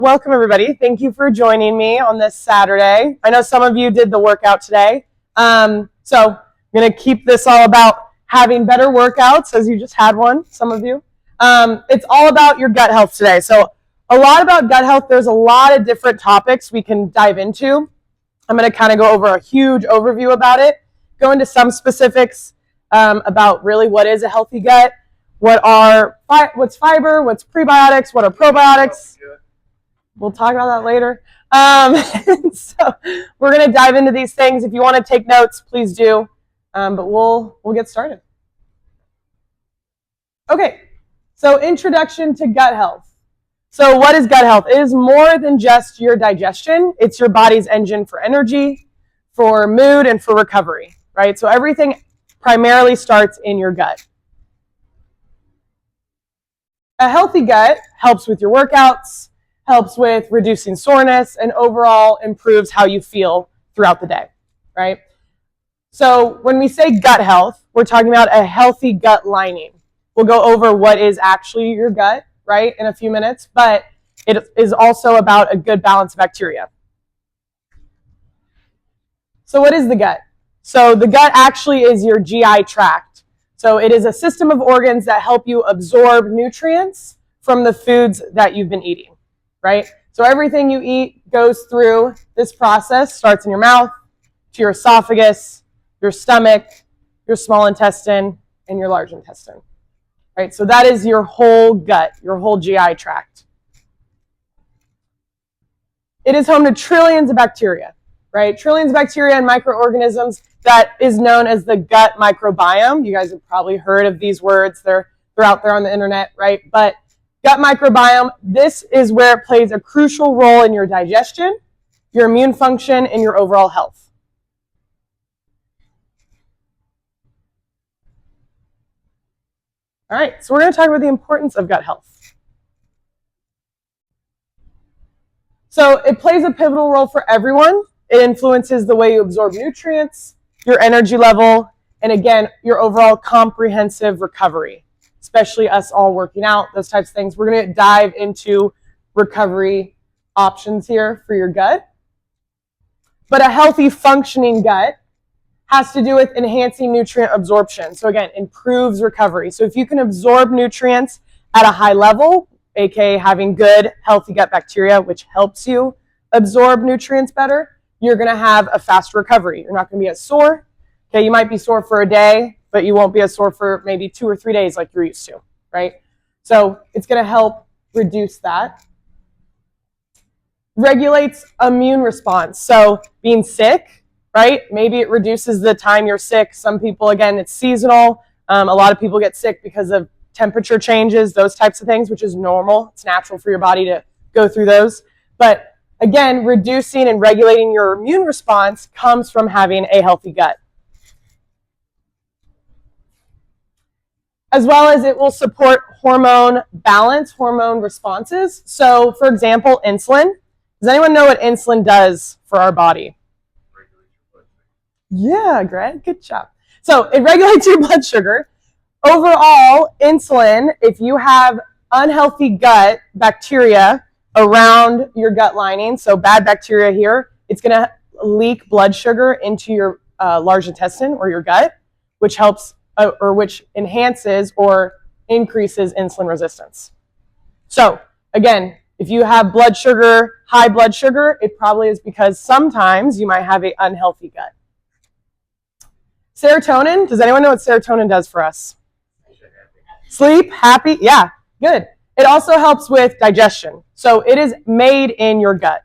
Welcome everybody. Thank you for joining me on this Saturday. I know some of you did the workout today. So I'm going to keep this all about having better workouts, as you just had one, some of you. It's all about your gut health today. So a lot about gut health. There's a lot of different topics we can dive into. I'm going to kind of go over a huge overview about it, go into some specifics about really what is a healthy gut, what's fiber, what's prebiotics, what are probiotics. We'll talk about that later. So we're going to dive into these things. If you want to take notes, please do. But we'll get started. Okay, so introduction to gut health. So what is gut health? It is more than just your digestion. It's your body's engine for energy, for mood, and for recovery, right? So everything primarily starts in your gut. A healthy gut helps with your workouts, helps with reducing soreness, and overall improves how you feel throughout the day, right? So when we say gut health, we're talking about a healthy gut lining. We'll go over what is actually your gut, right, in a few minutes, but it is also about a good balance of bacteria. So what is the gut? So the gut actually is your GI tract. So it is a system of organs that help you absorb nutrients from the foods that you've been eating, right? So everything you eat goes through this process, starts in your mouth, to your esophagus, your stomach, your small intestine, and your large intestine, right? So that is your whole gut, your whole GI tract. It is home to trillions of bacteria, right? Trillions of bacteria and microorganisms that is known as the gut microbiome. You guys have probably heard of these words. They're out there on the internet, right? But gut microbiome, this is where it plays a crucial role in your digestion, your immune function, and your overall health. All right, so we're going to talk about the importance of gut health. So it plays a pivotal role for everyone. It influences the way you absorb nutrients, your energy level, and again, your overall comprehensive recovery, especially us all working out, those types of things. We're going to dive into recovery options here for your gut. But a healthy functioning gut has to do with enhancing nutrient absorption. So again, improves recovery. So if you can absorb nutrients at a high level, aka having good, healthy gut bacteria, which helps you absorb nutrients better, you're going to have a fast recovery. You're not going to be as sore. Okay, you might be sore for a day, but you won't be as sore for maybe 2 or 3 days like you're used to, right? So it's going to help reduce that. Regulates immune response. So being sick, right? Maybe it reduces the time you're sick. Some people, again, it's seasonal. A lot of people get sick because of temperature changes, those types of things, which is normal. It's natural for your body to go through those. But again, reducing and regulating your immune response comes from having a healthy gut. As well as it will support hormone balance, hormone responses. So, for example, insulin. Does anyone know what insulin does for our body? Yeah, Greg, good job. So it regulates your blood sugar. Overall, insulin, if you have unhealthy gut bacteria around your gut lining, so bad bacteria here, it's going to leak blood sugar into your large intestine or your gut, which helps or which enhances or increases insulin resistance. So again, if you have blood sugar, high blood sugar, it probably is because sometimes you might have an unhealthy gut. Serotonin, does anyone know what serotonin does for us? Sleep, happy, yeah, good. It also helps with digestion. So it is made in your gut,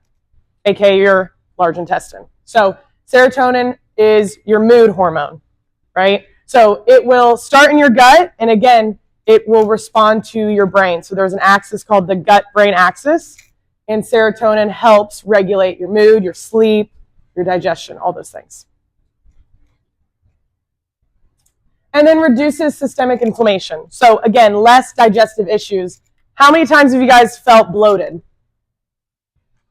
aka your large intestine. So serotonin is your mood hormone, right? So it will start in your gut, and again, it will respond to your brain. So there's an axis called the gut-brain axis, and serotonin helps regulate your mood, your sleep, your digestion, all those things. And then reduces systemic inflammation. So again, less digestive issues. How many times have you guys felt bloated?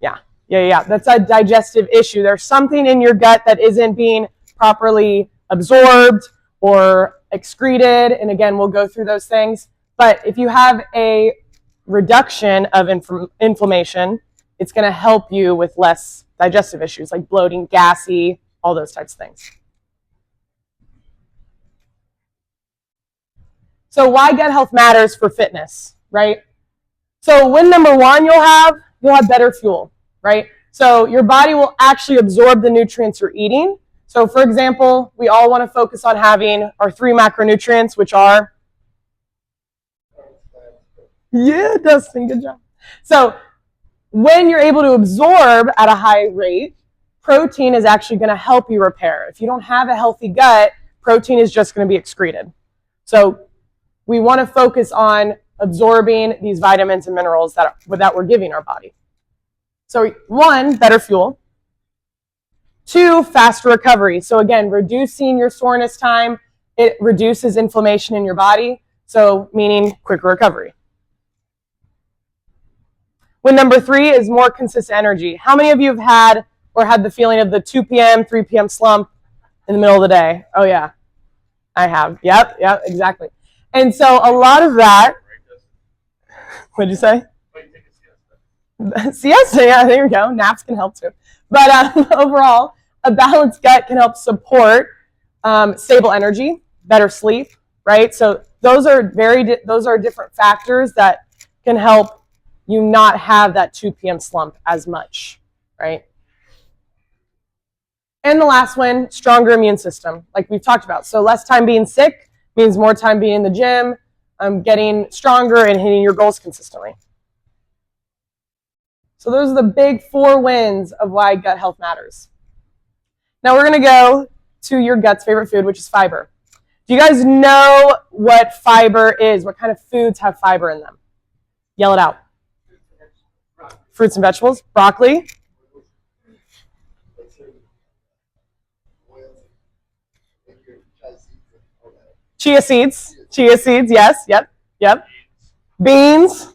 Yeah. That's a digestive issue. There's something in your gut that isn't being properly absorbed or excreted. And again, we'll go through those things. But if you have a reduction of inflammation, it's going to help you with less digestive issues like bloating, gassy, all those types of things. So why gut health matters for fitness, right? So win number one you'll have better fuel, right? So your body will actually absorb the nutrients you're eating. So for example, we all want to focus on having our 3 macronutrients, which are, yeah, Dustin, good job. So when you're able to absorb at a high rate, protein is actually going to help you repair. If you don't have a healthy gut, protein is just going to be excreted. So we want to focus on absorbing these vitamins and minerals that we're giving our body. So 1, better fuel. 2, faster recovery. So again, reducing your soreness time, it reduces inflammation in your body, so meaning quicker recovery. When number 3 is more consistent energy. How many of you have had or had the feeling of the 2 p.m., 3 p.m. slump in the middle of the day? Oh yeah, I have. Yep, exactly. And so a lot of that, what'd you say? Siesta, yeah, there you go. Naps can help too. But overall, a balanced gut can help support stable energy, better sleep, right? So those are different factors that can help you not have that 2 p.m. slump as much, right? And the last one, stronger immune system, like we've talked about. So less time being sick means more time being in the gym, getting stronger and hitting your goals consistently. So those are the big 4 wins of why gut health matters. Now we're going to go to your gut's favorite food, which is fiber. Do you guys know what fiber is? What kind of foods have fiber in them? Yell it out. Fruits and vegetables. Broccoli. Chia seeds. Chia seeds, yes. Yep. Beans.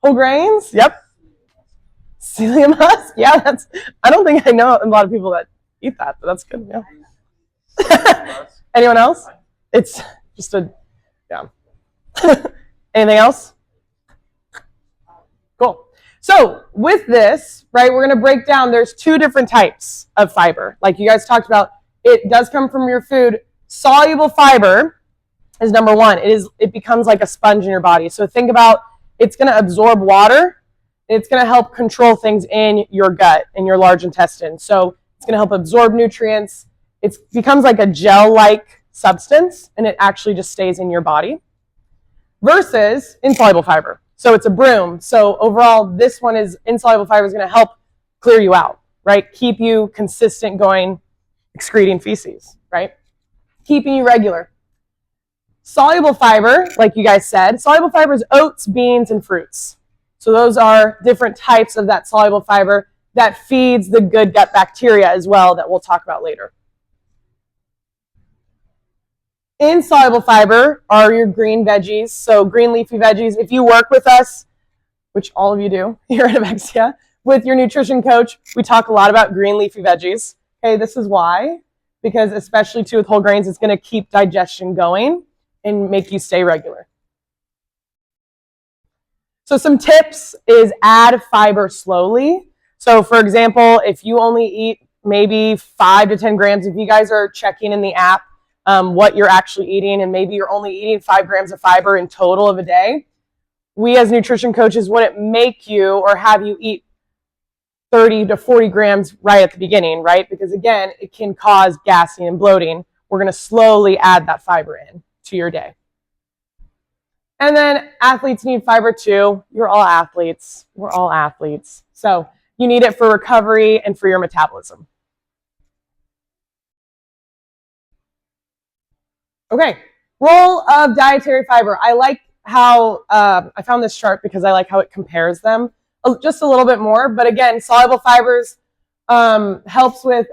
Whole grains. Yep. Psyllium husk. Yeah, I don't think I know a lot of people that eat that, but that's good. Yeah. Anyone else? It's just yeah. Anything else? Cool. So with this, right, we're going to break down, there's 2 different types of fiber. Like you guys talked about, it does come from your food. Soluble fiber is number 1. It becomes like a sponge in your body. So think about, it's going to absorb water. It's going to help control things in your gut, in your large intestine. So it's going to help absorb nutrients. It becomes like a gel-like substance, and it actually just stays in your body. Versus insoluble fiber. So it's a broom. So overall, this one is insoluble fiber is going to help clear you out, right? Keep you consistent going, excreting feces, right? Keeping you regular. Soluble fiber, like you guys said, soluble fiber is oats, beans, and fruits. So those are different types of that soluble fiber that feeds the good gut bacteria as well that we'll talk about later. Insoluble fiber are your green veggies, so green leafy veggies. If you work with us, which all of you do here at Evexia, with your nutrition coach, we talk a lot about green leafy veggies. Okay, this is why, because especially too with whole grains, it's going to keep digestion going and make you stay regular. So some tips is add fiber slowly. So for example, if you only eat maybe 5 to 10 grams, if you guys are checking in the app what you're actually eating, and maybe you're only eating 5 grams of fiber in total of a day, we as nutrition coaches wouldn't make you or have you eat 30 to 40 grams right at the beginning, right? Because again, it can cause gassing and bloating. We're going to slowly add that fiber in to your day. And then athletes need fiber too. You're all athletes. We're all athletes. So you need it for recovery and for your metabolism. Okay, role of dietary fiber. I like how, I found this chart because I like how it compares them just a little bit more. But again, soluble fibers helps with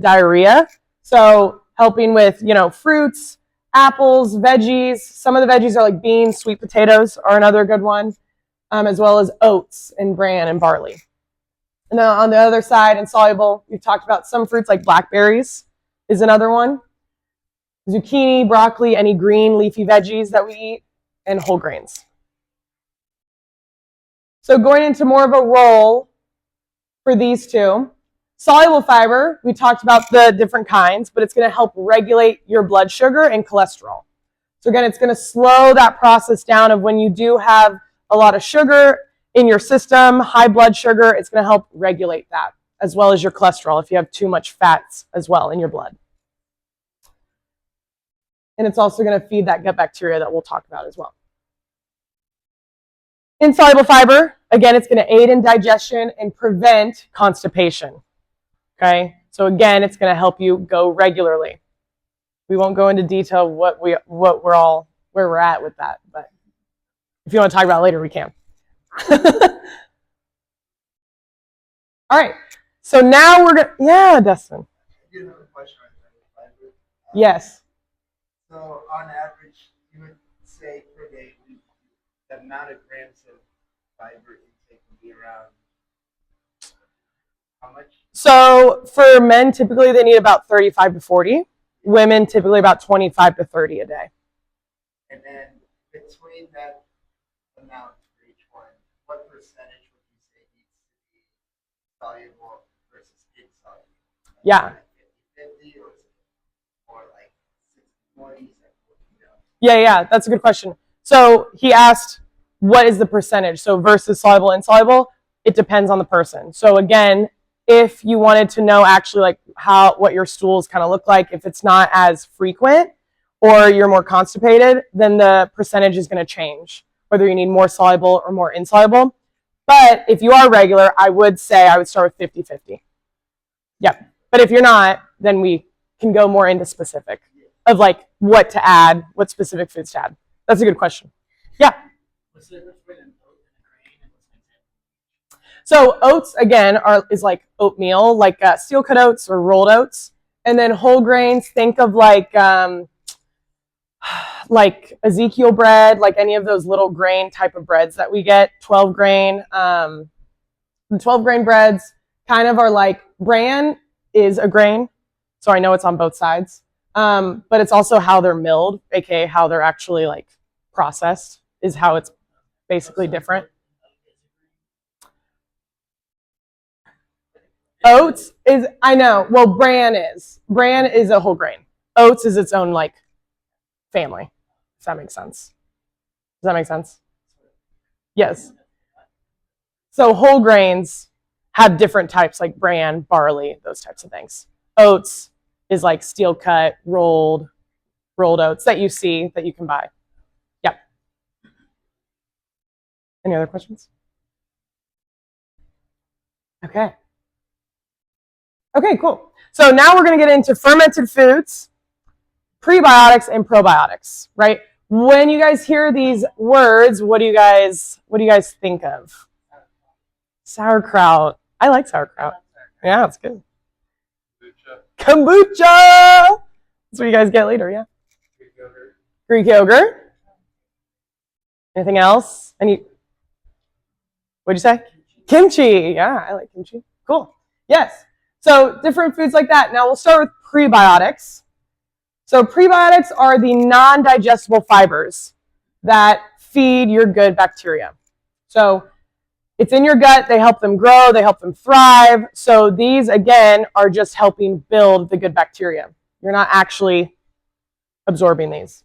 diarrhea. So helping with, fruits, apples, veggies. Some of the veggies are like beans, sweet potatoes are another good one, as well as oats and bran and barley. And then on the other side, insoluble, we've talked about some fruits like blackberries is another one. Zucchini, broccoli, any green leafy veggies that we eat, and whole grains. So going into more of a role for these two. Soluble fiber, we talked about the different kinds, but it's going to help regulate your blood sugar and cholesterol. So again, it's going to slow that process down of when you do have a lot of sugar in your system, high blood sugar, it's going to help regulate that, as well as your cholesterol if you have too much fats as well in your blood. And it's also going to feed that gut bacteria that we'll talk about as well. Insoluble fiber, again, it's going to aid in digestion and prevent constipation. Okay, so again, it's going to help you go regularly. We won't go into detail where we're at with that, but if you want to talk about it later, we can. All right, so now we're going to, yeah, Dustin. I do have a question on fiber. Yes. So on average, you would say per day, the amount of grams of fiber intake would be around how much? So for men, typically they need about 35 to 40. Women, typically about 25 to 30 a day. And then between that amount for each one, what percentage would you say needs to be soluble versus insoluble? Yeah. 50-50 or is it more like 60-40? Yeah, that's a good question. So he asked, what is the percentage? So versus soluble, insoluble, it depends on the person. So again, if you wanted to know actually like what your stools kind of look like, if it's not as frequent or you're more constipated, then the percentage is going to change, whether you need more soluble or more insoluble. But if you are regular, I would say I would start with 50-50. Yep. But if you're not, then we can go more into specific of like what to add, what specific foods to add. That's a good question. Yeah. What's the difference between an oat and a grain, and what's an example? So oats, again, is like oatmeal, like steel cut oats or rolled oats. And then whole grains, think of like Ezekiel bread, like any of those little grain type of breads that we get, 12 grain. The 12 grain breads kind of are like, bran is a grain, so I know it's on both sides. But it's also how they're milled, aka how they're actually like processed, is how it's basically different. Oats is, I know, well, bran is a whole grain. Oats is its own like family. Does that make sense? Does that make sense? Yes. So whole grains have different types, like bran, barley, those types of things. Oats is like steel cut, rolled oats that you see, that you can buy. Yep. Any other questions? Okay. Okay, cool. So now we're going to get into fermented foods, prebiotics, and probiotics, right? When you guys hear these words, what do you guys think of? Sauerkraut. I like sauerkraut. Yeah, it's good. Kombucha. That's what you guys get later, yeah. Greek yogurt. Anything else? What'd you say? Kimchi. Yeah, I like kimchi. Cool. Yes. So different foods like that. Now we'll start with prebiotics. So prebiotics are the non-digestible fibers that feed your good bacteria. So it's in your gut. They help them grow. They help them thrive. So these, again, are just helping build the good bacteria. You're not actually absorbing these.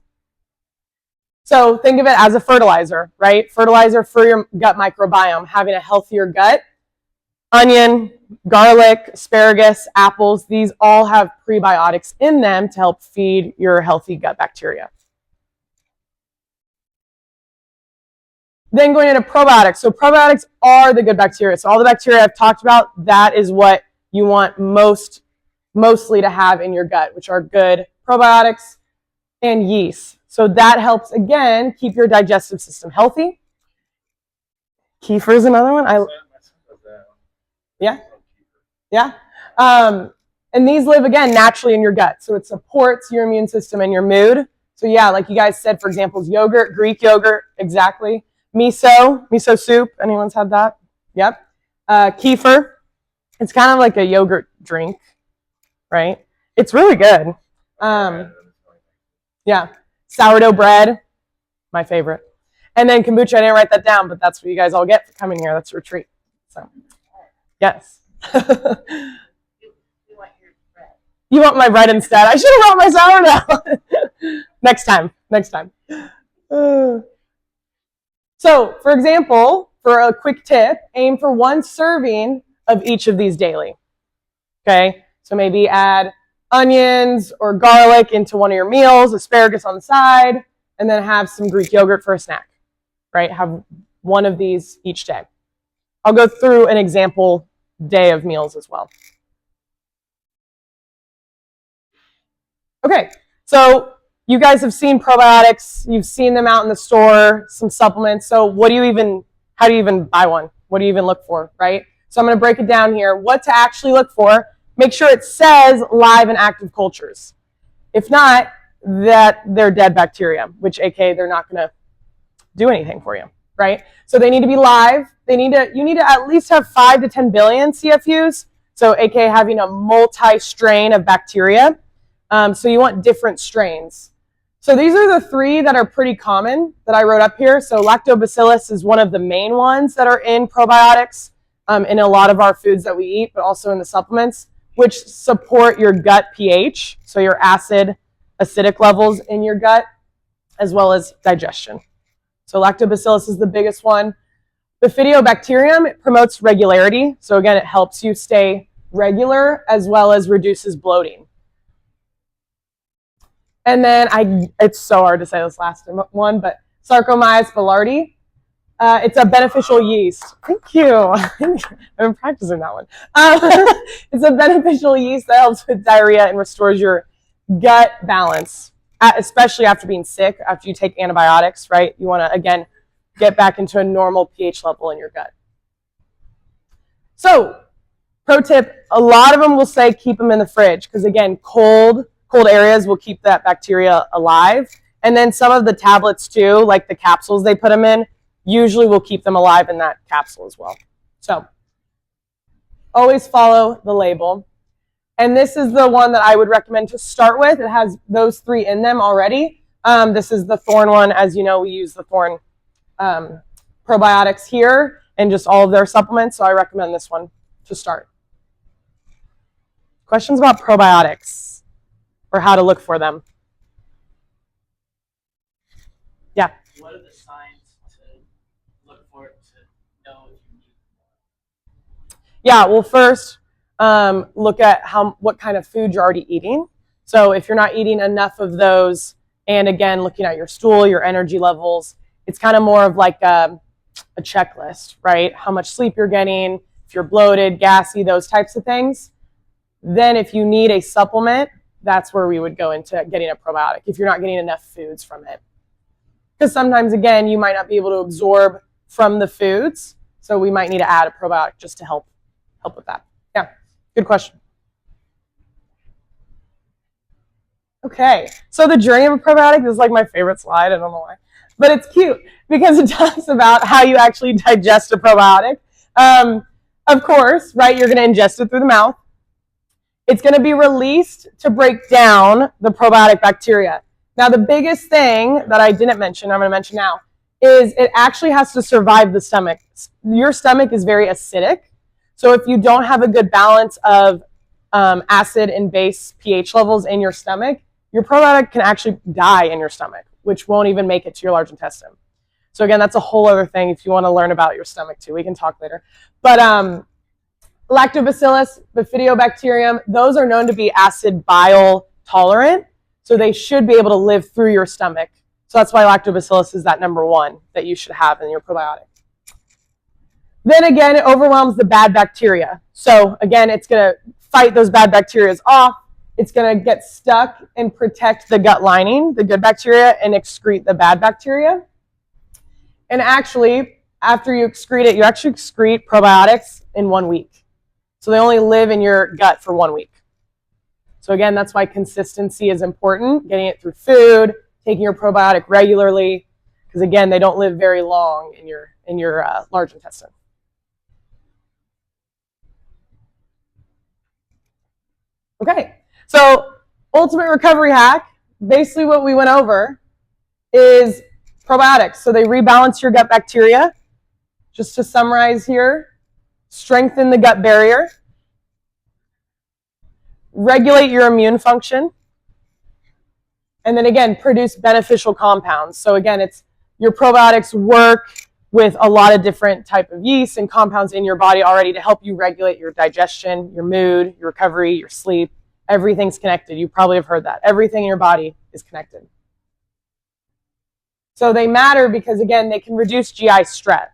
So think of it as a fertilizer, right? Fertilizer for your gut microbiome, having a healthier gut. Onion, garlic, asparagus, apples, these all have prebiotics in them to help feed your healthy gut bacteria. Then going into probiotics. So probiotics are the good bacteria. So all the bacteria I've talked about, that is what you want mostly to have in your gut, which are good probiotics and yeast. So that helps, again, keep your digestive system healthy. Kefir is another one. Yeah. And these live, again, naturally in your gut. So it supports your immune system and your mood. So yeah, like you guys said, for example, yogurt, Greek yogurt, exactly. Miso soup. Anyone's had that? Yep. Kefir. It's kind of like a yogurt drink, right? It's really good. Yeah. Sourdough bread, my favorite. And then kombucha, I didn't write that down, but that's what you guys all get for coming here. That's a retreat. So, yes. You want my bread instead? I should have brought my sourdough. Next time. So, for example, for a quick tip, aim for 1 serving of each of these daily. Okay? So maybe add onions or garlic into one of your meals, asparagus on the side, and then have some Greek yogurt for a snack. Right? Have 1 of these each day. I'll go through an example day of meals as well. Okay, so you guys have seen probiotics, you've seen them out in the store, some supplements. So how do you even buy one? What do you even look for, right? So I'm going to break it down here. What to actually look for. Make sure it says live and active cultures. If not, that they're dead bacteria, which aka they're not going to do anything for you, right? So they need to be live. You need to at least have 5 to 10 billion CFUs. So aka having a multi-strain of bacteria. So you want different strains. So these are the 3 that are pretty common that I wrote up here. So lactobacillus is one of the main ones that are in probiotics in a lot of our foods that we eat, but also in the supplements, which support your gut pH, so your acidic levels in your gut, as well as digestion. So lactobacillus is the biggest one. Bifidobacterium, it promotes regularity. So again, it helps you stay regular as well as reduces bloating. And then it's so hard to say this last one, but Saccharomyces boulardii. It's a beneficial yeast. Thank you. I've been practicing that one. It's a beneficial yeast that helps with diarrhea and restores your gut balance, especially after being sick, after you take antibiotics, right? You want to, again, get back into a normal pH level in your gut. So, pro tip, a lot of them will say keep them in the fridge because, again, cold areas will keep that bacteria alive. And then some of the tablets too, like the capsules they put them in, usually will keep them alive in that capsule as well. So always follow the label. And this is the one that I would recommend to start with. It has those 3 in them already. This is the Thorne one. As you know, we use the Thorne probiotics here and just all of their supplements. So I recommend this one to start. Questions about probiotics? Or how to look for them. Yeah. What are the signs to look for to know if you need more? Yeah, well, first, look at what kind of food you're already eating. So if you're not eating enough of those, and again, looking at your stool, your energy levels, it's kind of more of like a checklist, right? How much sleep you're getting, if you're bloated, gassy, those types of things. Then if you need a supplement, that's where we would go into getting a probiotic if you're not getting enough foods from it. Because sometimes, again, you might not be able to absorb from the foods, so we might need to add a probiotic just to help with that. Yeah, good question. Okay, so the journey of a probiotic is like my favorite slide. I don't know why, but it's cute because it talks about how you actually digest a probiotic. Of course, right, you're going to ingest it through the mouth. It's going to be released to break down the probiotic bacteria. Now, the biggest thing that I didn't mention, I'm going to mention now, is it actually has to survive the stomach. Your stomach is very acidic. So if you don't have a good balance of acid and base pH levels in your stomach, your probiotic can actually die in your stomach, which won't even make it to your large intestine. So again, that's a whole other thing if you want to learn about your stomach too. We can talk later. But Lactobacillus, Bifidobacterium, those are known to be acid bile tolerant, so they should be able to live through your stomach. So that's why Lactobacillus is that number 1 that you should have in your probiotic. Then again, it overwhelms the bad bacteria. So again, it's going to fight those bad bacteria off. It's going to get stuck and protect the gut lining, the good bacteria, and excrete the bad bacteria. And actually, after you excrete it, you actually excrete probiotics in 1 week. So they only live in your gut for 1 week. So again, that's why consistency is important, getting it through food, taking your probiotic regularly, because again, they don't live very long in your large intestine. Okay, so ultimate recovery hack, basically what we went over is Probiotics, so they rebalance your gut bacteria. Just to summarize here, strengthen the gut barrier, regulate your immune function, and then again, produce beneficial compounds. So again, it's your probiotics work with a lot of different type of yeast and compounds in your body already to help you regulate your digestion, your mood, your recovery, your sleep. Everything's connected. You probably have heard that. Everything in your body is connected. So they matter because, again, they can reduce GI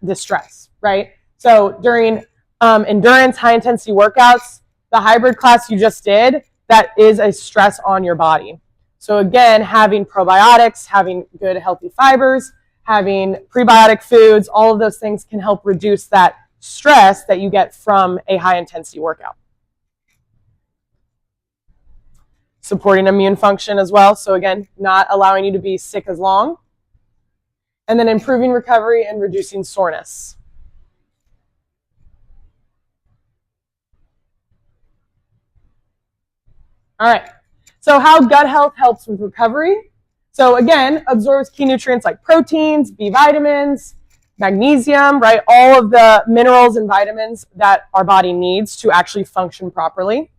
distress, right? So during endurance, high-intensity workouts, the hybrid class you just did, that is a stress on your body. So again, having probiotics, having good healthy fibers, having prebiotic foods, all of those things can help reduce that stress that you get from a high-intensity workout. Supporting immune function as well. So again, not allowing you to be sick as long. And then improving recovery and reducing soreness. All right, so how gut health helps with recovery. So again, absorbs key nutrients like proteins, B vitamins, magnesium, right? All of the minerals and vitamins that our body needs to actually function properly.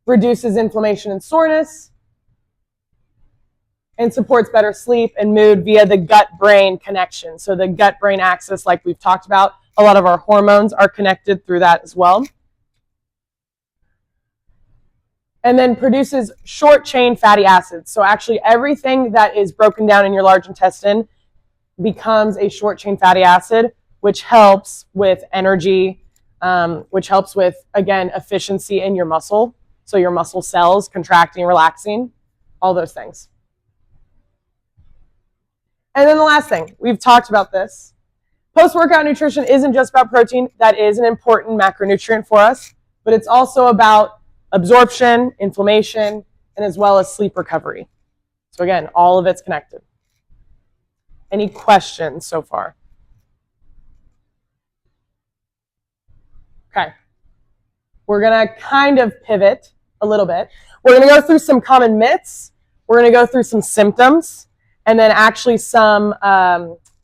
Reduces inflammation and soreness. And supports better sleep and mood via the gut-brain connection. So the gut-brain axis, like we've talked about, a lot of our hormones are connected through that as well. And then produces short-chain fatty acids. So actually everything that is broken down in your large intestine becomes a short-chain fatty acid, which helps with energy, which helps with, again, efficiency in your muscle. So your muscle cells contracting, relaxing, all those things. And then the last thing, we've talked about this. Post-workout nutrition isn't just about protein. That is an important macronutrient for us, but it's also about absorption, inflammation, and as well as sleep recovery. So again, all of it's connected. Any questions so far? Okay. We're going to kind of pivot a little bit. We're going to go through some common myths. We're going to go through some symptoms, and then actually some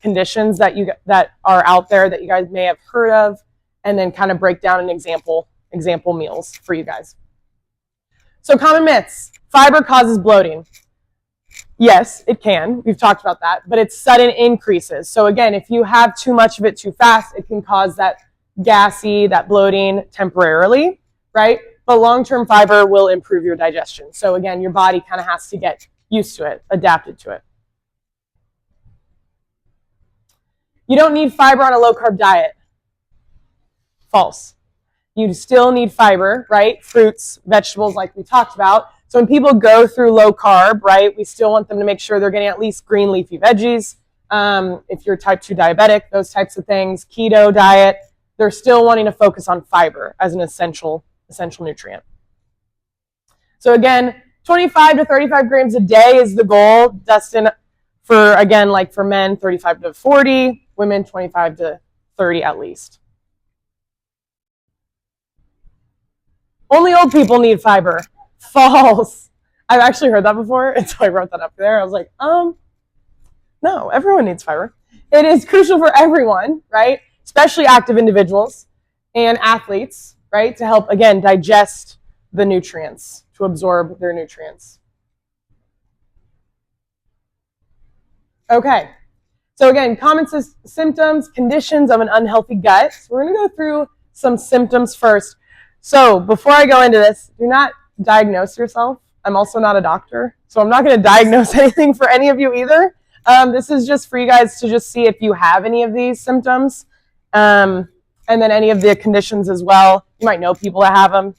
conditions that are out there that you guys may have heard of, and then kind of break down an example meals for you guys. So common myths. Fiber causes bloating. Yes, it can. We've talked about that, but it's sudden increases. So again, if you have too much of it too fast, it can cause that gassy, that bloating temporarily, right? But long-term fiber will improve your digestion. So again, your body kind of has to get used to it, adapted to it. You don't need fiber on a low-carb diet. False. You still need fiber, right? Fruits, vegetables, like we talked about. So when people go through low carb, right, we still want them to make sure they're getting at least green leafy veggies. If you're type 2 diabetic, those types of things, keto diet, they're still wanting to focus on fiber as an essential nutrient. So again, 25 to 35 grams a day is the goal. Dustin, for, again, like for men, 35 to 40, women, 25 to 30 at least. Only old people need fiber. False. I've actually heard that before, and so I wrote that up there. I was like, no, everyone needs fiber. It is crucial for everyone, right? Especially active individuals and athletes, right? To help, again, digest the nutrients, to absorb their nutrients. Okay. So again, common symptoms, conditions of an unhealthy gut. So we're going to go through some symptoms first. So before I go into this, do not diagnose yourself. I'm also not a doctor, so I'm not going to diagnose anything for any of you either. This is just for you guys to just see if you have any of these symptoms, and then any of the conditions as well. You might know people that have them.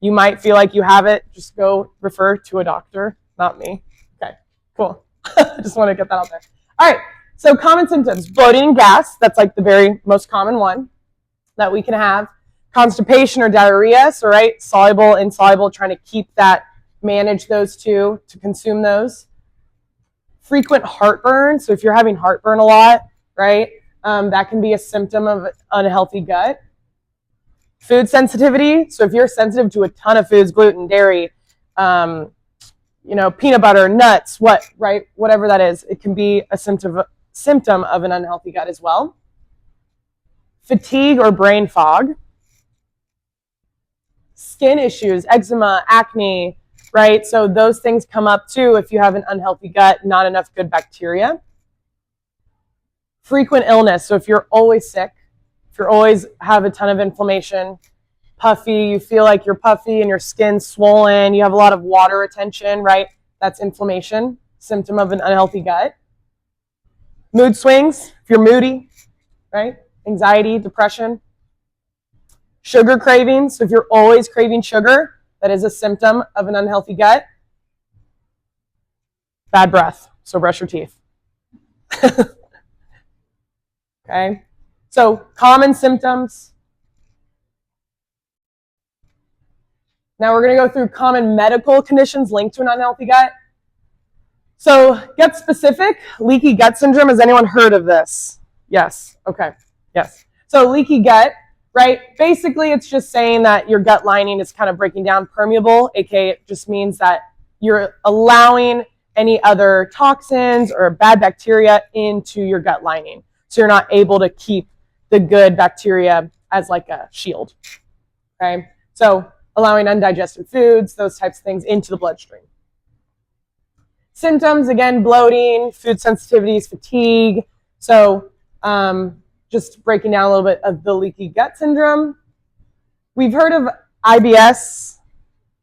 You might feel like you have it. Just go refer to a doctor, not me. Okay, cool. I just want to get that out there. All right, so common symptoms. Bloating and gas. That's like the very most common one that we can have. Constipation or diarrhea, so right, soluble, insoluble, trying to keep that, manage those two, to consume those. Frequent heartburn, so if you're having heartburn a lot, right, that can be a symptom of unhealthy gut. Food sensitivity, so if you're sensitive to a ton of foods, gluten, dairy, peanut butter, nuts, whatever that is. It can be a symptom of an unhealthy gut as well. Fatigue or brain fog. Skin issues, eczema, acne, right? So those things come up too if you have an unhealthy gut, not enough good bacteria. Frequent illness. So if you're always sick, if you always have a ton of inflammation, puffy, you feel like you're puffy and your skin's swollen, you have a lot of water retention, right? That's inflammation, symptom of an unhealthy gut. Mood swings, if you're moody, right? Anxiety, depression. Sugar cravings, so if you're always craving sugar, that is a symptom of an unhealthy gut. Bad breath, so brush your teeth. Okay, so common symptoms. Now we're going to go through common medical conditions linked to an unhealthy gut. So gut specific, leaky gut syndrome. Has anyone heard of this? Yes. Okay. Yes. So leaky gut, right? Basically, it's just saying that your gut lining is kind of breaking down, permeable, aka it just means that you're allowing any other toxins or bad bacteria into your gut lining. So you're not able to keep the good bacteria as like a shield. Okay? So allowing undigested foods, those types of things into the bloodstream. Symptoms, again, bloating, food sensitivities, fatigue. So just breaking down a little bit of the leaky gut syndrome. We've heard of IBS,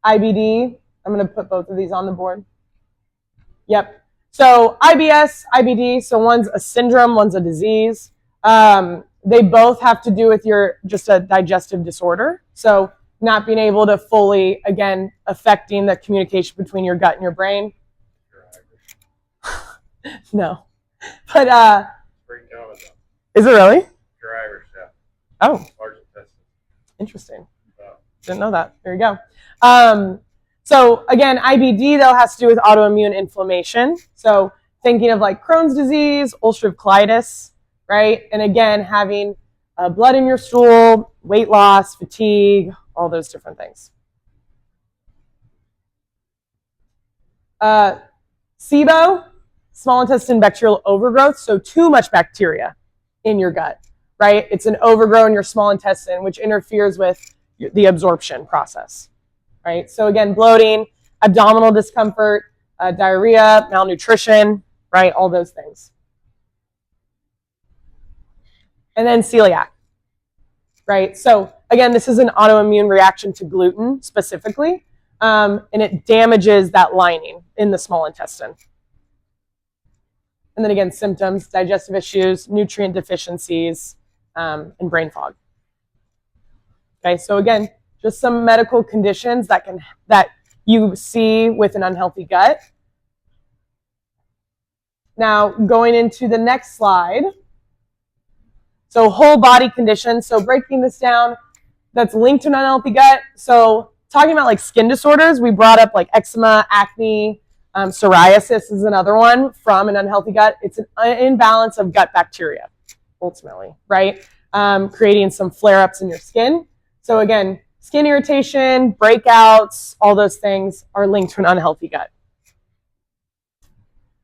IBD. I'm going to put both of these on the board. Yep. So IBS, IBD, so one's a syndrome, one's a disease. They both have to do with just a digestive disorder. So not being able to fully, again, affecting the communication between your gut and your brain. No. But, is it really? You're Irish, yeah. Oh. Large intestine. Interesting. Didn't know that. There you go. So again, IBD though has to do with autoimmune inflammation. So thinking of like Crohn's disease, ulcerative colitis, right? And again, having blood in your stool, weight loss, fatigue, all those different things. SIBO, small intestine bacterial overgrowth. So too much bacteria in your gut, right? It's an overgrow in your small intestine, which interferes with the absorption process, right? So again, bloating, abdominal discomfort, diarrhea, malnutrition, right? All those things. And then celiac, right? So again, this is an autoimmune reaction to gluten specifically, and it damages that lining in the small intestine. And then again, symptoms, digestive issues, nutrient deficiencies, and brain fog. Okay, so again, just some medical conditions that you see with an unhealthy gut. Now, going into the next slide. So whole body conditions. So breaking this down, that's linked to an unhealthy gut. So talking about like skin disorders, we brought up like eczema, acne, psoriasis is another one from an unhealthy gut. It's an imbalance of gut bacteria, ultimately, right? Creating some flare-ups in your skin. So again, skin irritation, breakouts, all those things are linked to an unhealthy gut.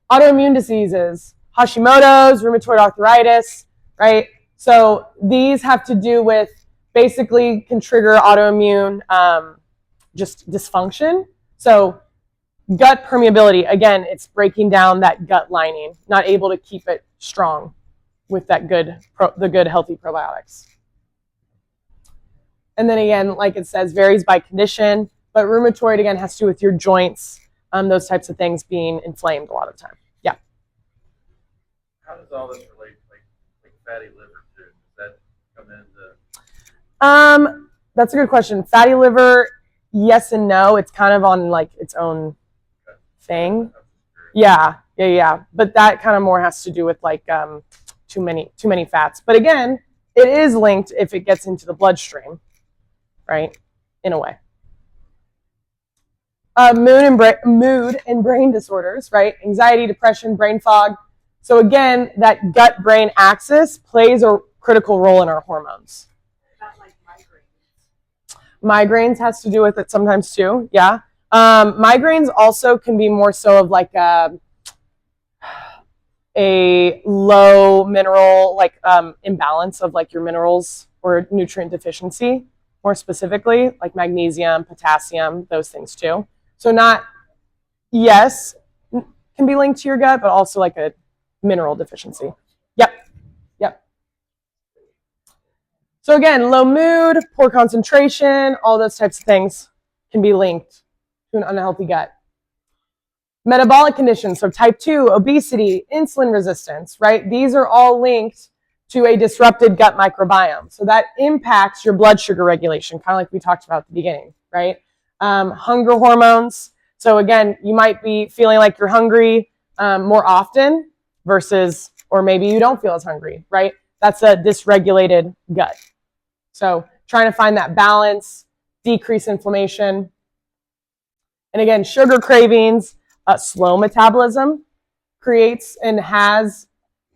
Autoimmune diseases, Hashimoto's, rheumatoid arthritis, right? So these have to do with basically can trigger autoimmune just dysfunction. So gut permeability, again, it's breaking down that gut lining, not able to keep it strong with that the good healthy probiotics. And then again, like it says, varies by condition, but rheumatoid again has to do with your joints, those types of things being inflamed a lot of the time. Yeah. How does all this relate to like fatty liver too? Does that come into? That's a good question. Fatty liver, yes and no. It's kind of on like its own thing. Yeah. But that kind of more has to do with like too many fats. But again, it is linked if it gets into the bloodstream, right? In a way. Mood and brain disorders, right? Anxiety, depression, brain fog. So again, that gut-brain axis plays a critical role in our hormones. About like migraines. Migraines has to do with it sometimes too, yeah. Migraines also can be more so of like a low mineral, like imbalance of like your minerals or nutrient deficiency, more specifically, like magnesium, potassium, those things too. So not, yes, can be linked to your gut, but also like a mineral deficiency. Yep, yep. So again, low mood, poor concentration, all those types of things can be linked to an unhealthy gut. Metabolic conditions, so type 2, obesity, insulin resistance, right? These are all linked to a disrupted gut microbiome. So that impacts your blood sugar regulation, kind of like we talked about at the beginning, right? Hunger hormones. So again, you might be feeling like you're hungry more often versus, or maybe you don't feel as hungry, right? That's a dysregulated gut. So trying to find that balance, decrease inflammation. And again, sugar cravings, slow metabolism creates and has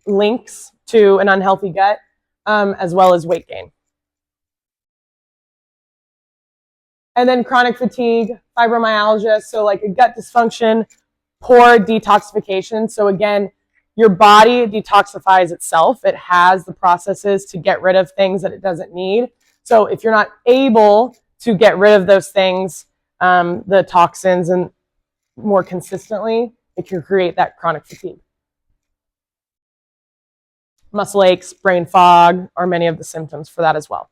links to an unhealthy gut, as well as weight gain. And then chronic fatigue, fibromyalgia, so like a gut dysfunction, poor detoxification. So again, your body detoxifies itself. It has the processes to get rid of things that it doesn't need. So if you're not able to get rid of those things, the toxins, and more consistently, it can create that chronic fatigue. Muscle aches, brain fog are many of the symptoms for that as well.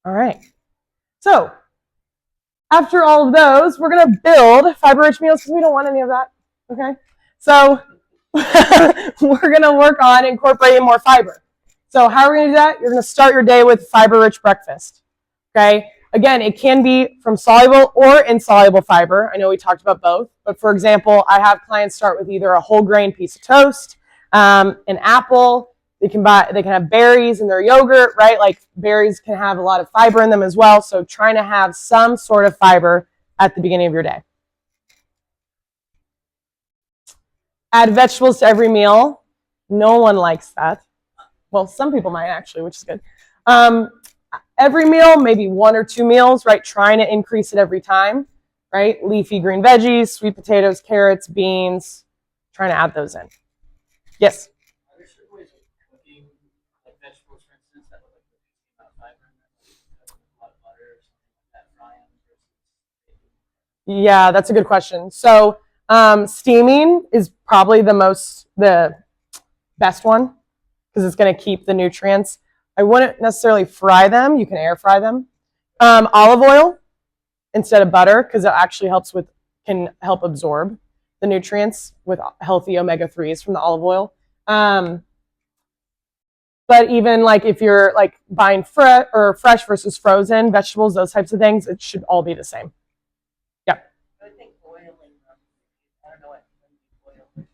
All right. So after all of those, we're going to build fiber-rich meals because we don't want any of that. Okay. So we're going to work on incorporating more fiber. So how are we going to do that? You're going to start your day with fiber-rich breakfast. Okay. Again, it can be from soluble or insoluble fiber. I know we talked about both, but for example, I have clients start with either a whole grain piece of toast, an apple. They can have berries in their yogurt, right? Like berries can have a lot of fiber in them as well. So trying to have some sort of fiber at the beginning of your day. Add vegetables to every meal. No one likes that. Well, some people might actually, which is good. Every meal, maybe 1 or 2 meals, right? Trying to increase it every time, right? Leafy green veggies, sweet potatoes, carrots, beans, trying to add those in. Yes? Are there certain ways of cooking, like vegetables, for instance, that would like a lot of fiber in them, like a lot of butter or something like that, frying versus Yeah, that's a good question. So steaming is probably the best one because it's going to keep the nutrients. I wouldn't necessarily fry them. You can air fry them. Olive oil instead of butter because it actually can help absorb the nutrients with healthy omega-3s from the olive oil. But even like if you're like buying fresh versus frozen vegetables, those types of things, it should all be the same. Yeah. I think boiling them, I don't know what oil.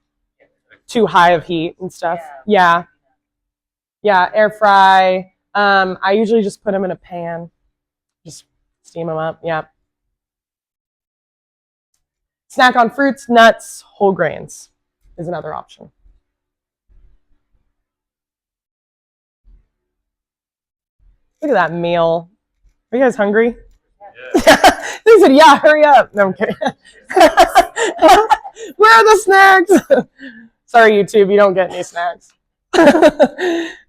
Too high of heat and stuff. Yeah. Yeah, air fry. I usually just put them in a pan. Just steam them up. Yeah. Snack on fruits, nuts, whole grains is another option. Look at that meal. Are you guys hungry? Yeah. They said, yeah, hurry up. No, I'm kidding. Where are the snacks? Sorry, YouTube, you don't get any snacks.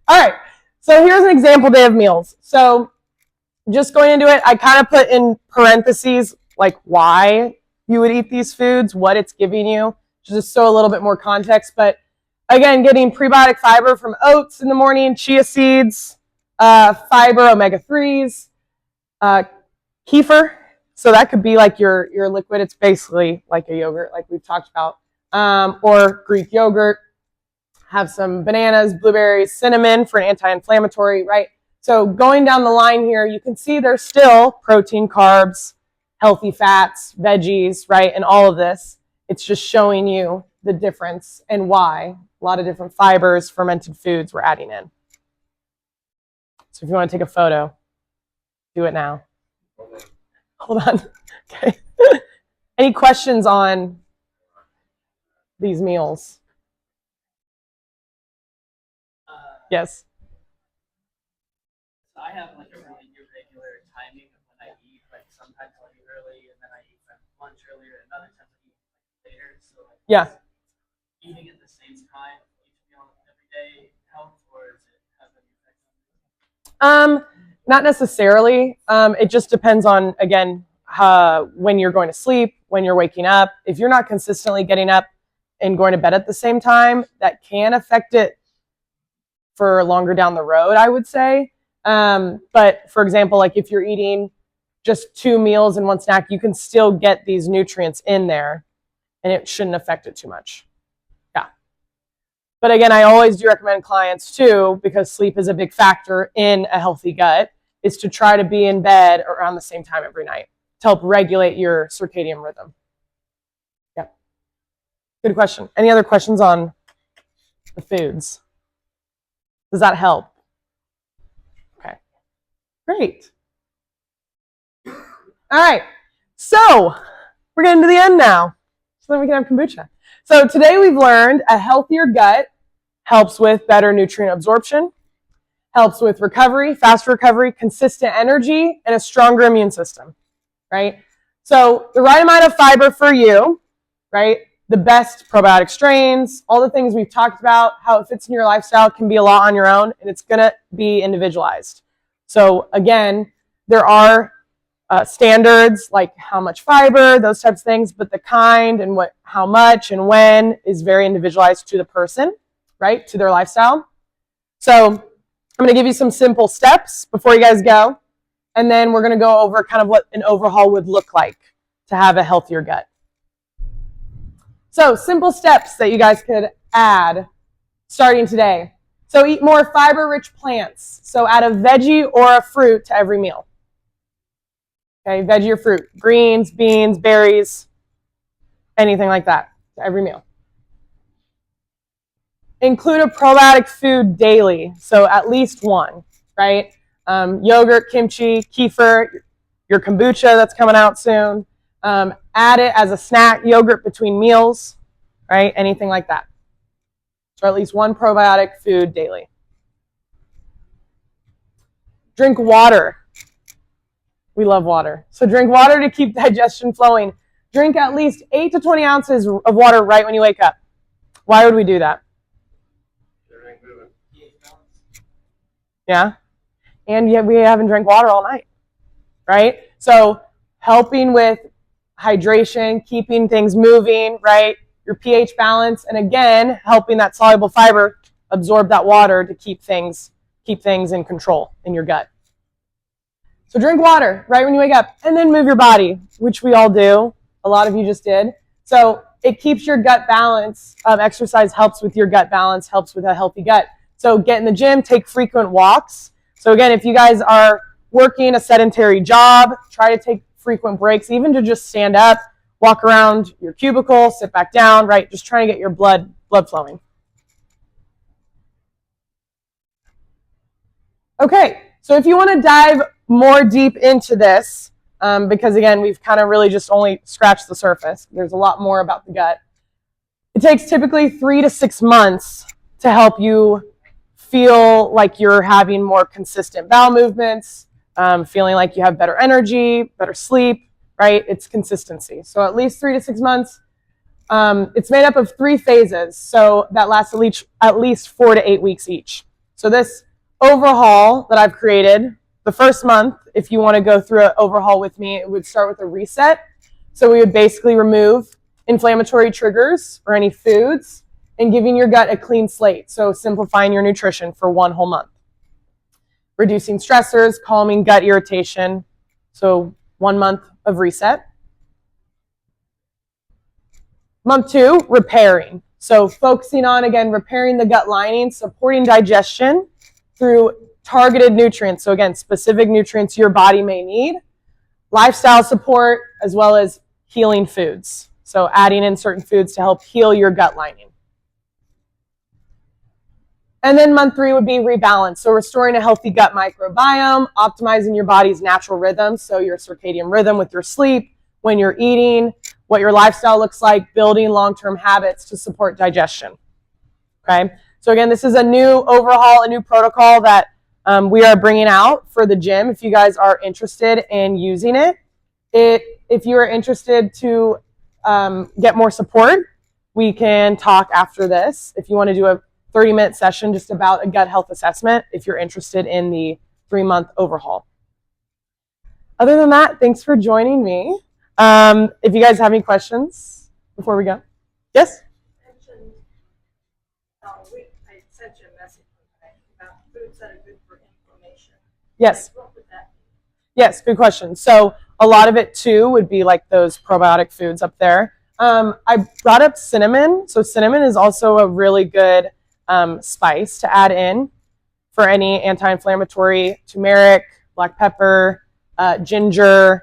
All right, so here's an example day of meals. So just going into it, I kind of put in parentheses like why you would eat these foods, what it's giving you, just so a little bit more context. But again, getting prebiotic fiber from oats in the morning, chia seeds, fiber, omega-3s, kefir. So that could be like your liquid. It's basically like a yogurt, like we've talked about, or Greek yogurt. Have some bananas, blueberries, cinnamon for an anti-inflammatory, right? So going down the line here, you can see there's still protein, carbs, healthy fats, veggies, right? And all of this. It's just showing you the difference and why. A lot of different fibers, fermented foods we're adding in. So if you want to take a photo, do it now. Hold on. Okay. Any questions on these meals? uh, Yes. So I have like a really irregular timing of when I sometimes I'll eat early and then I eat lunch earlier, and other times I eat later. So like, Yeah. eating at the same time each meal every day help, or is it have any effect on it? Not necessarily. It just depends on, again, when you're going to sleep, when you're waking up. If you're not consistently getting up and going to bed at the same time, that can affect it for longer down the road, I would say. But for example, like if you're eating just 2 meals and 1 snack, you can still get these nutrients in there and it shouldn't affect it too much. Yeah. But again, I always do recommend clients too, because sleep is a big factor in a healthy gut, is to try to be in bed around the same time every night to help regulate your circadian rhythm. Yeah. Good question. Any other questions on the foods? Does that help? Okay. Great. All right. So we're getting to the end now. So then we can have kombucha. So today we've learned a healthier gut helps with better nutrient absorption, helps with recovery, fast recovery, consistent energy, and a stronger immune system, right? So the right amount of fiber for you, right? The best probiotic strains, all the things we've talked about, how it fits in your lifestyle can be a lot on your own, and it's going to be individualized. So again, there are standards like how much fiber, those types of things, but the kind and how much and when is very individualized to the person, right? To their lifestyle. So I'm going to give you some simple steps before you guys go, and then we're going to go over kind of what an overhaul would look like to have a healthier gut. So simple steps that you guys could add starting today. So eat more fiber-rich plants. So add a veggie or a fruit to every meal. Okay, veggie or fruit, greens, beans, berries, anything like that to every meal. Include a probiotic food daily, so at least 1, right? Yogurt, kimchi, kefir, your kombucha that's coming out soon. Add it as a snack, yogurt between meals, right? Anything like that. So at least 1 probiotic food daily. Drink water. We love water. So drink water to keep digestion flowing. Drink at least 8 to 20 ounces of water right when you wake up. Why would we do that? Yeah. And yet we haven't drank water all night, right? So helping with hydration, keeping things moving, right? Your pH balance, and again, helping that soluble fiber absorb that water to keep things in control in your gut. So drink water right when you wake up, and then move your body, which we all do. A lot of you just did. So it keeps your gut balance. Exercise helps with your gut balance, helps with a healthy gut. So get in the gym, take frequent walks. So again, if you guys are working a sedentary job, try to take frequent breaks, even to just stand up, walk around your cubicle, sit back down, right? Just trying to get your blood flowing. Okay, so if you want to dive more deep into this, because again, we've kind of really just only scratched the surface. There's a lot more about the gut. It takes typically 3 to 6 months to help you feel like you're having more consistent bowel movements, feeling like you have better energy, better sleep, right? It's consistency. So at least 3 to 6 months. It's made up of 3 phases, so that lasts at least 4 to 8 weeks each. So this overhaul that I've created, the first month, if you want to go through an overhaul with me, it would start with a reset. So we would basically remove inflammatory triggers or any foods and giving your gut a clean slate. So simplifying your nutrition for 1 whole month. Reducing stressors, calming gut irritation. So 1 month of reset. Month 2, repairing. So focusing on, again, repairing the gut lining, supporting digestion through targeted nutrients. So again, specific nutrients your body may need. Lifestyle support, as well as healing foods. So adding in certain foods to help heal your gut lining. And then month 3 would be rebalance. So restoring a healthy gut microbiome, optimizing your body's natural rhythm. So your circadian rhythm with your sleep, when you're eating, what your lifestyle looks like, building long-term habits to support digestion. Okay. So again, this is a new overhaul, a new protocol that we are bringing out for the gym. If you guys are interested in using it, If you are interested to get more support, we can talk after this. If you want to do a 30-minute session just about a gut health assessment, if you're interested in the 3-month overhaul. Other than that, thanks for joining me. If you guys have any questions before we go. Yes? Mentioned, I sent you a message about foods that are good for inflammation. Yes. What would that be? Yes, good question. So a lot of it too would be like those probiotic foods up there. I brought up cinnamon. So cinnamon is also a really good spice to add in for any anti-inflammatory. Turmeric, black pepper, ginger,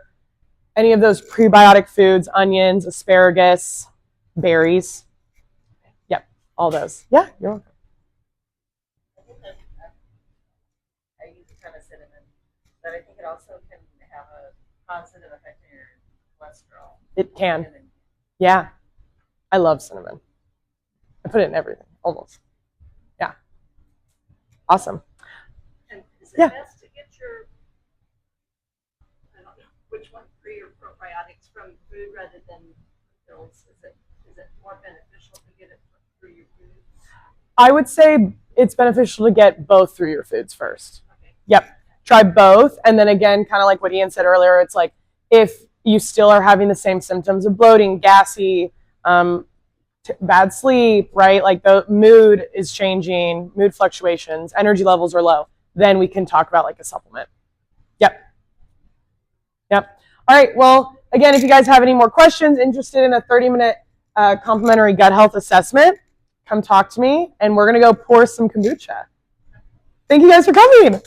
any of those prebiotic foods, onions, asparagus, berries. Yep, all those. Yeah, you're welcome. I think that I use a ton of cinnamon, but I think it also can have a positive effect on your cholesterol. It can. Yeah, I love cinnamon. I put it in everything, almost. Yeah. Awesome. And is it Yeah. best to get your, I don't know, which one, for your probiotics from food rather than pills? Is it more beneficial to get it through your food? I would say it's beneficial to get both through your foods first. Okay. Yep. Try both. And then again, kind of like what Ian said earlier, it's like if you still are having the same symptoms of bloating, gassy, bad sleep, right? Like the mood is changing, mood fluctuations, energy levels are low, then we can talk about like a supplement. Yep. Yep. All right. Well, again, if you guys have any more questions, interested in a 30-minute complimentary gut health assessment, come talk to me and we're going to go pour some kombucha. Thank you guys for coming.